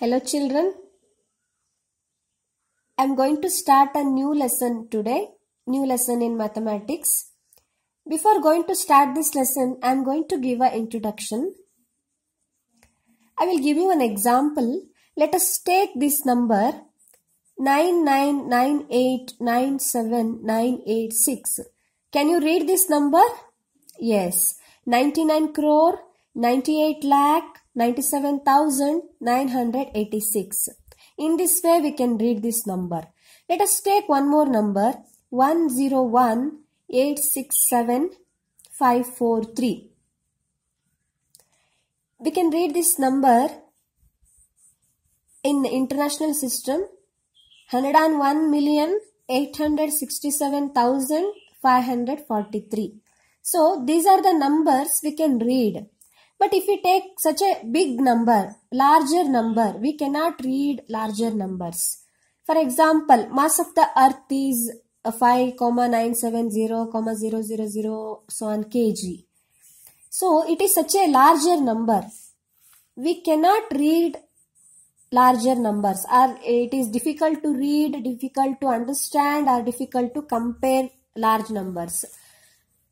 Hello children, I am going to start a new lesson today, new lesson in mathematics. Before going to start this lesson, I am going to give an introduction. I will give you an example. Let us take this number 99,98,97,986. Can you read this number? Yes, 99 crore, 98 lakh, 97,986. In this way we can read this number. Let us take one more number 101,867,543. We can read this number in the international system 101,867,543. So these are the numbers we can read. But if we take such a big number, larger number, we cannot read larger numbers. For example, mass of the earth is 5,970,000 so on kg. So it is such a larger number. We cannot read larger numbers, or it is difficult to read, difficult to understand, or difficult to compare large numbers.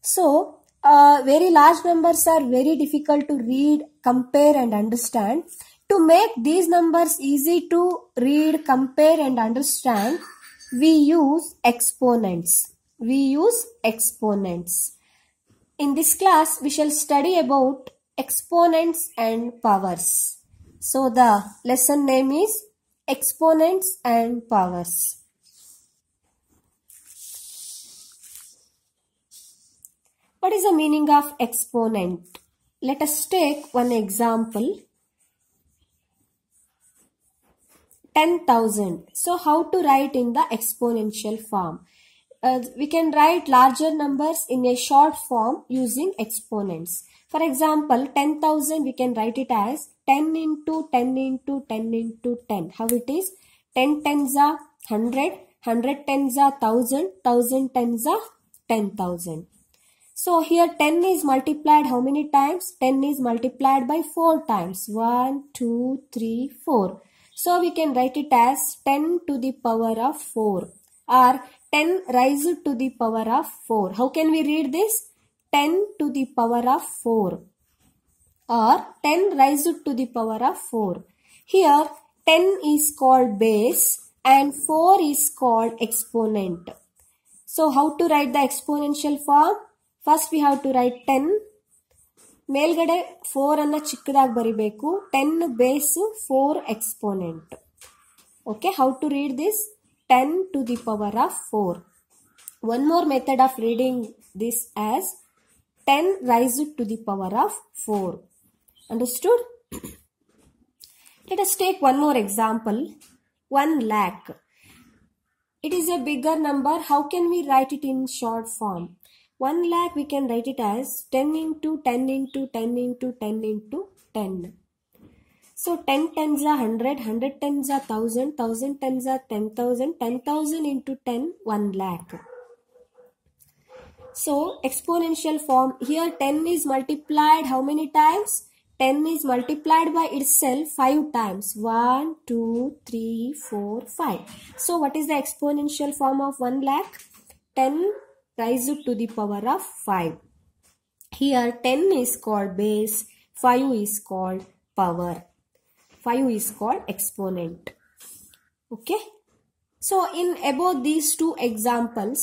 So very large numbers are very difficult to read, compare and understand. To make these numbers easy to read, compare and understand, we use exponents. In this class, we shall study about exponents and powers. So the lesson name is Exponents and Powers. What is the meaning of exponent? Let us take one example. 10,000. So how to write in the exponential form? We can write larger numbers in a short form using exponents. For example, 10,000 we can write it as 10 into 10 into 10 into 10. How it is? 10 tens are 100, 100 tens are 1,000, 1,000 tens are 10,000. So here 10 is multiplied how many times? 10 is multiplied by 4 times. 1, 2, 3, 4. So we can write it as 10 to the power of 4 or 10 raised to the power of 4. How can we read this? 10 to the power of 4 or 10 raised to the power of 4. Here 10 is called base and 4 is called exponent. So how to write the exponential form? First we have to write 10. ಮೇಲ್ಗಡೆ 4 ಅನ್ನು ಚಿಕ್ಕದಾಗಿ ಬರಿಬೇಕು. 10 base 4 exponent. Okay, how to read this? 10 to the power of 4. One more method of reading this as 10 raised to the power of 4. Understood? Let us take one more example. 1 lakh. It is a bigger number. How can we write it in short form? 1 lakh we can write it as 10 into 10 into 10 into 10 into 10. So 10 tens are 100, 100 tens are 1,000, 1,000 tens are 10,000, 10,000 into 10, 1 lakh. So exponential form, here 10 is multiplied how many times? 10 is multiplied by itself 5 times. 1, 2, 3, 4, 5. So what is the exponential form of 1 lakh? 10 raised to the power of 5. Here 10 is called base, 5 is called power. 5 is called exponent. Okay. So in above these two examples,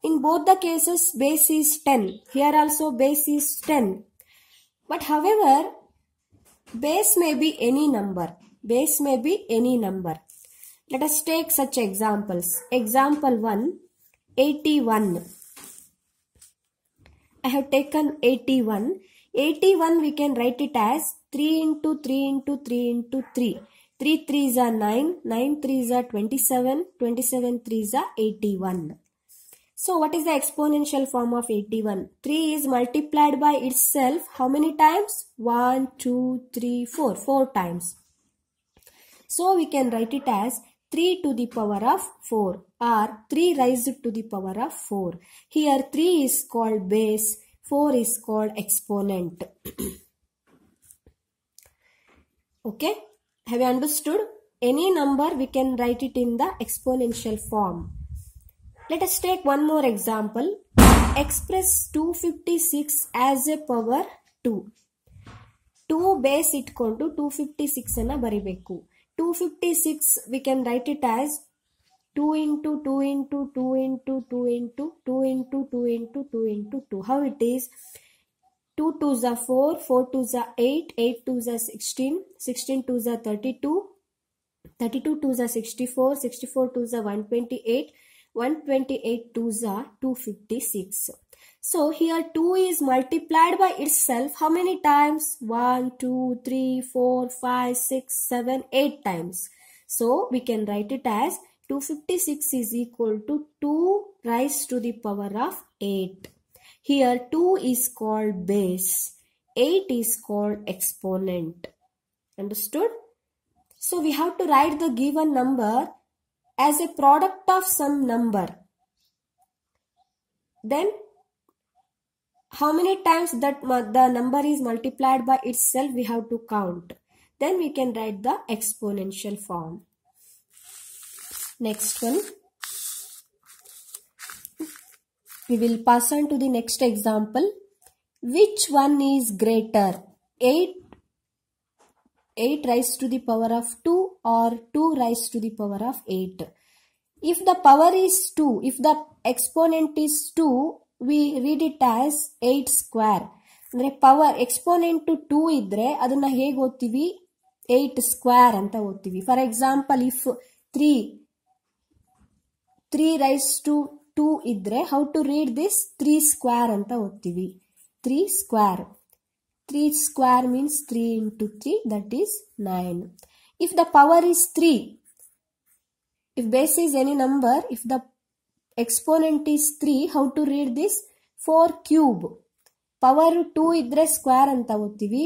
in both the cases base is 10. Here also base is 10. But however, base may be any number. Base may be any number. Let us take such examples. Example 1. 81. I have taken 81. 81 we can write it as 3 into 3 into 3 into 3. 3 3s are 9. 9 3s are 27. 27 3s are 81. So what is the exponential form of 81? 3 is multiplied by itself how many times? 1, 2, 3, 4. 4 times. So we can write it as 3 to the power of 4 or 3 raised to the power of 4. Here 3 is called base, 4 is called exponent. Okay. Have you understood? Any number we can write it in the exponential form. Let us take one more example. Express 256 as a power 2. 2 base itkondu 256 anna baribeku. 256 we can write it as 2 into 2 into 2 into 2 into 2 into 2 into 2 into 2. How it is? 2 2s are 4, 4 2s are 8, 8 2s are 16, 16 2s are 32, 32 2s are 64, 64 2s are 128, 128 2s are 256. So here 2 is multiplied by itself how many times? 1, 2, 3, 4, 5, 6, 7, 8 times. So we can write it as 256 is equal to 2 raised to the power of 8. Here 2 is called base, 8 is called exponent. Understood? So we have to write the given number as a product of some number. Then how many times that the number is multiplied by itself we have to count. Then we can write the exponential form. Next one. We will pass on to the next example. Which one is greater? 8 raised to the power of 2 or 2 raised to the power of 8. If the power is 2, if the exponent is 2, we read it as 8 square. Andre power exponent to 2 idre adanna hege othtivi 8 square anta othtivi. For example, if 3 raised to 2 idre how to read this? 3 square anta othtivi. 3 square. 3 square means 3 into 3, that is 9. If the power is 3, if base is any number, if the exponent is 3, how to read this? 4 cube. Power 2 idre square anta othtivi.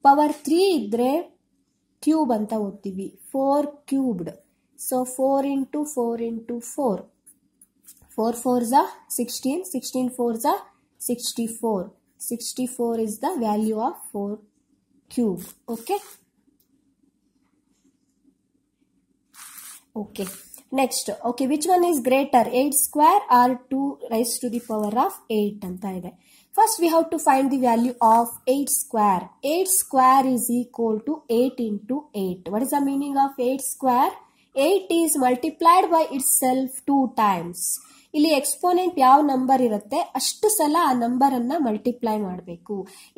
Power 3 idre cube anta othtivi. 4 cubed. So 4 into 4 into 4. 4 4s are 16. 16 4s are 64. 64 is the value of 4 cube. Okay. Okay. Next. Okay. Which one is greater? 8 square or 2 raised to the power of 8 anta ide. First we have to find the value of 8 square. 8 square is equal to 8 into 8. What is the meaning of 8 square? 8 is multiplied by itself 2 times. ಇಲ್ಲಿ exponent ಯಾವ number ಇರುತ್ತೆ ಅಷ್ಟು ಸಲ ಆ number ಅನ್ನ multiply ಮಾಡಬೇಕು.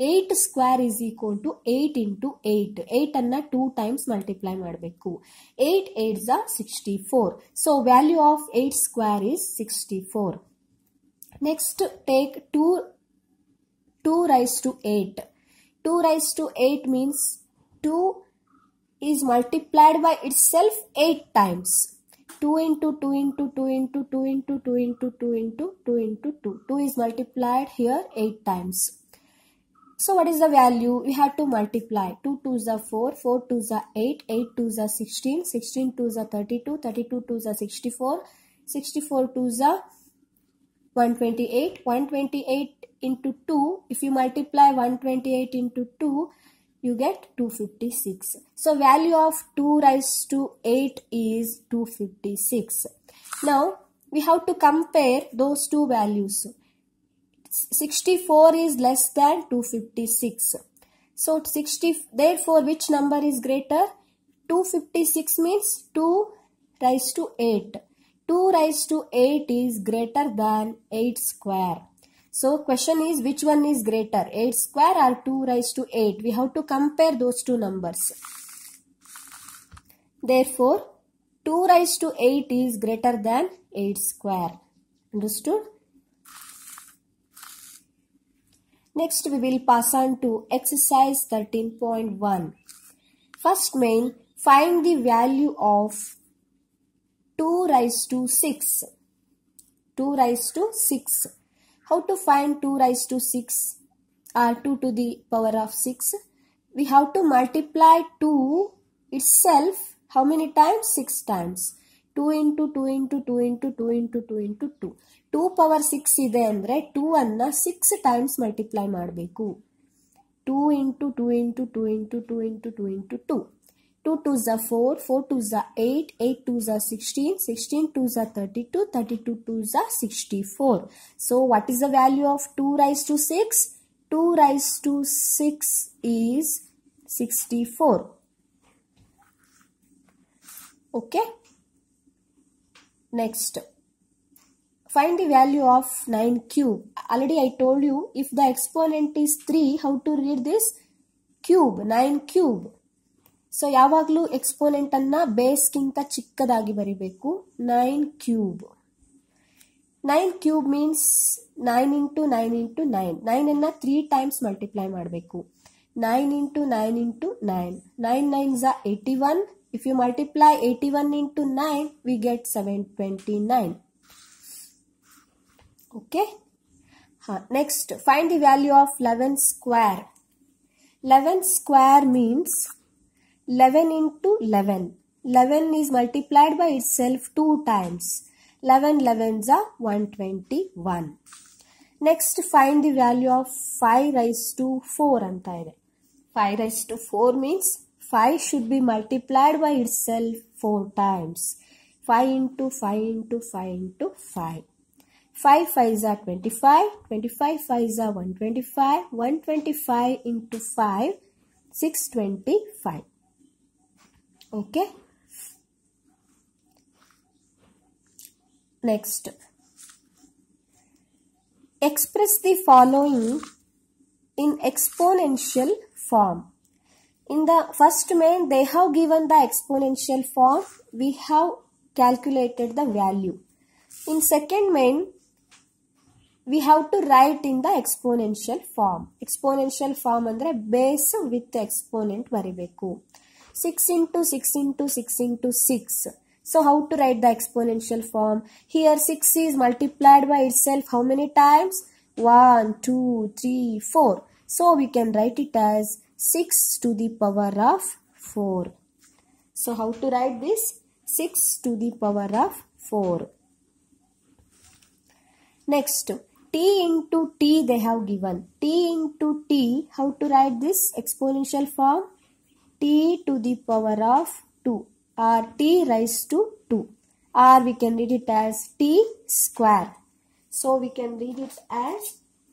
8 square is equal to 8 into 8. 8 ಅನ್ನ 2 times multiply ಮಾಡಬೇಕು. 8 8s are 64. So value of 8 square is 64. Next take 2 raised to 8. 2 raised to 8 means 2 is multiplied by itself 8 times. 2 into 2 into 2 into 2 into 2 into 2 into 2 into 2. 2 is multiplied here 8 times. So what is the value? We have to multiply. 2 2s are 4, 4 2s are 8, 8 2s are 16, 16 2s are 32, 32 2s are 64, 64 2s are 128, 128 into 2. If you multiply 128 into 2, you get 256. So value of 2 raised to 8 is 256. Now we have to compare those two values. 64 is less than 256. So therefore which number is greater? 256 means 2 raised to 8. 2 raised to 8 is greater than 8 square. So question is which one is greater, 8 square or 2 raised to 8? We have to compare those two numbers. Therefore 2 raised to 8 is greater than 8 square. Understood? Next we will pass on to exercise 13.1. First main, find the value of 2 raised to 6. 2 raised to 6. How to find 2 raised to 6 or 2 to the power of 6? We have to multiply 2 itself how many times? 6 times. 2 into 2 into 2 into 2 into 2 into 2. 2 power 6 ಇದೆ ಅಂದ್ರೆ 2 ಅನ್ನ 6 times multiply ಮಾಡಬೇಕು. 2 into 2 into 2 into 2 into 2 into 2. 2 2s are 4, 4 2s are 8, 8 2s are 16, 16 2s are 32, 32 2s are 64. So what is the value of 2 raised to 6? 2 raised to 6 is 64. Okay. Next, find the value of 9 cube. Already I told you, if the exponent is 3, how to read this? Cube, 9 cube. So ಯಾವಾಗಲೂ exponent ಅನ್ನ base ಗಿಂತ ಚಿಕ್ಕದಾಗಿ ಬರಿಬೇಕು. 9 cube. 9 cube means 9 into 9 into 9. 9 ಅನ್ನ 3 times multiply ಮಾಡಬೇಕು. 9 into 9 into 9. 9 9s are 81. If you multiply 81 into 9, we get 729. Okay. Next, find the value of 11 square. 11 square means 11 into 11. 11 is multiplied by itself 2 times. 11 11s are 121. Next, find the value of 5 raised to 4 anta ide. 5 raised to 4 means 5 should be multiplied by itself 4 times. 5 into 5 into 5 into 5. 5 5s are 25. 25 5s are 125. 125 into 5, 625. Okay. Next, express the following in exponential form. In the first main, they have given the exponential form. We have calculated the value. In second main, we have to write in the exponential form. Exponential form andre base with exponent baribeku. 6 into 6 into 6 into 6. So how to write the exponential form? Here 6 is multiplied by itself how many times? 1, 2, 3, 4. So we can write it as 6 to the power of 4. So how to write this? 6 to the power of 4. Next, t into t they have given. T into t, how to write this exponential form? T to the power of 2 or t raised to 2, or we can read it as t square. So we can read it as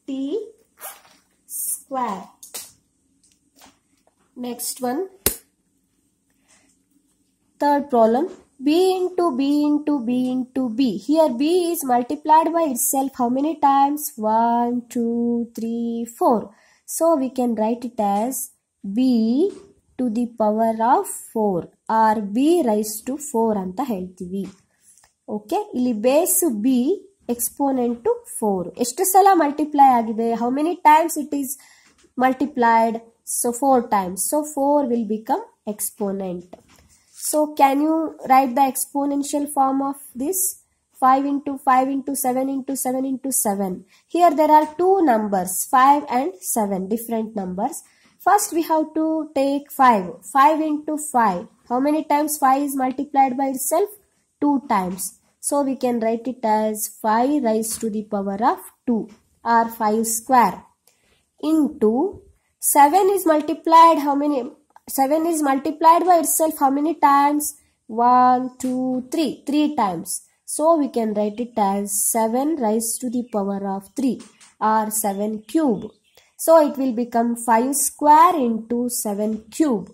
t square. Next one, third problem, b into b into b into b. Here b is multiplied by itself how many times? 1, 2, 3, 4. So we can write it as b to the power of 4 or b raised to 4 ಅಂತ ಹೇಳ್ತೀವಿ. Okay, ಇಲ್ಲಿ base b exponent to 4 ಎಷ್ಟು ಸಲ multiply ಆಗಿದೆ? How many times it is multiplied? So 4 times. So 4 will become exponent. So can you write the exponential form of this? 5 into 5 into 7 into 7 into 7. Here there are two numbers, 5 and 7, different numbers. First we have to take 5. 5 into 5. How many times 5 is multiplied by itself? 2 times. So we can write it as 5 raised to the power of 2 or 5 square into 7 is multiplied how many? 7 is multiplied by itself how many times? 1, 2, 3. 3 times. So we can write it as 7 raised to the power of 3 or 7 cube. So it will become 5 square into 7 cube.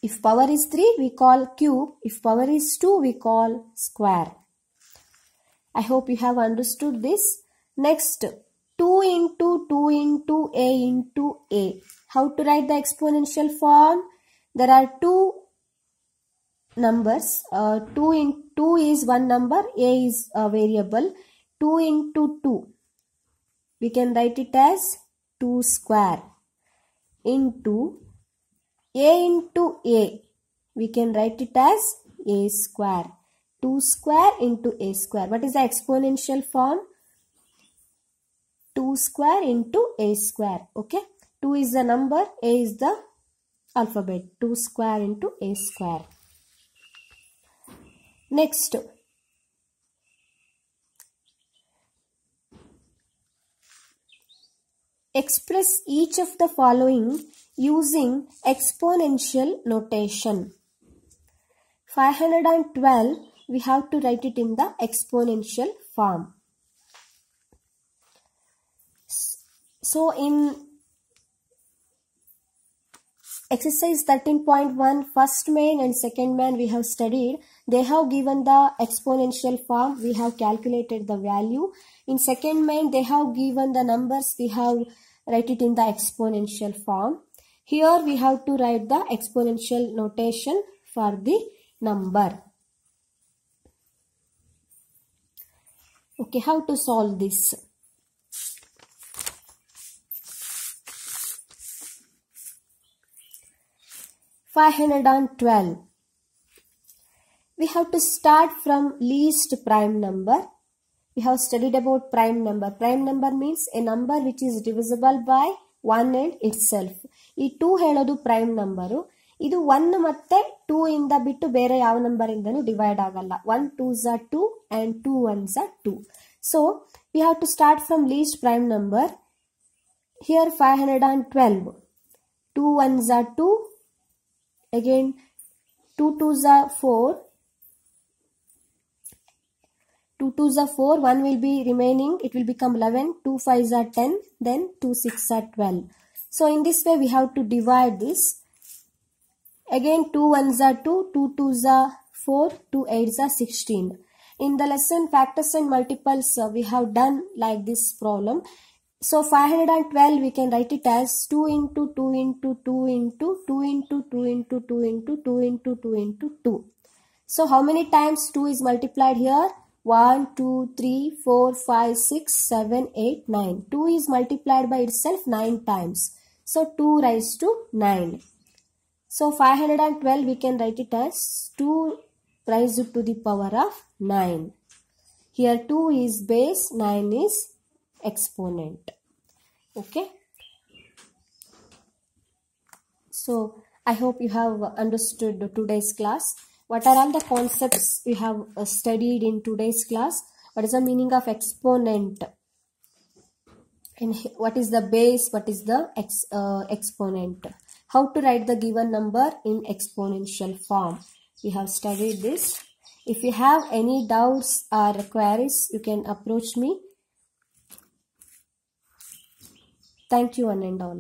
If power is 3, we call cube. If power is 2, we call square. I hope you have understood this. Next, 2 into 2 into a into a. How to write the exponential form? There are two numbers. 2 is one number, a is a variable. 2 into 2. We can write it as 2 square into a into a. We can write it as a square. 2 square into a square. What is the exponential form? 2 square into a square. Okay. 2 is the number, a is the alphabet. 2 square into a square. Next, express each of the following using exponential notation. 512, we have to write it in the exponential form. So in exercise 13.1, first main and second main we have studied. They have given the exponential form. We have calculated the value. In second main they have given the numbers. We have write it in the exponential form. Here we have to write the exponential notation for the number. Okay, how to solve this? (512). We have to start from least prime number. We have studied about prime number. Prime number means a number which is divisible by 1 and itself. ಈ 2 ಹೇಳೋದು prime number. ಇದು 1 ಮತ್ತೆ 2 ಇಂದ ಬಿಟ್ಟು ಬೇರೆ ಯಾವ number ಇಂದನೂ divide ಆಗಲ್ಲ. 1 2s are 2 and 2 1s are 2. So we have to start from least prime number. Here 512. 2 1s are 2. Again 2 2s are 4. 2 2s are 4. 1 will be remaining. It will become 11. 2 5s are 10. Then 2 6 are 12. So in this way we have to divide this. Again 2 1s are 2. 2 2s are 4. 2 8s are 16. In the lesson factors and multiples we have done like this problem. So 512 we can write it as 2 into 2 into 2 into 2 into 2 into 2 into 2 into 2 into 2. So how many times 2 is multiplied here? 1, 2, 3, 4, 5, 6, 7, 8, 9. 2 is multiplied by itself 9 times. So 2 raised to 9. So 512 we can write it as 2 raised to the power of 9. Here 2 is base, 9 is exponent. Okay. So I hope you have understood today's class. What are all the concepts we have studied in today's class? What is the meaning of exponent? And what is the base? What is the exponent? How to write the given number in exponential form? We have studied this. If you have any doubts or queries, you can approach me. Thank you one and all.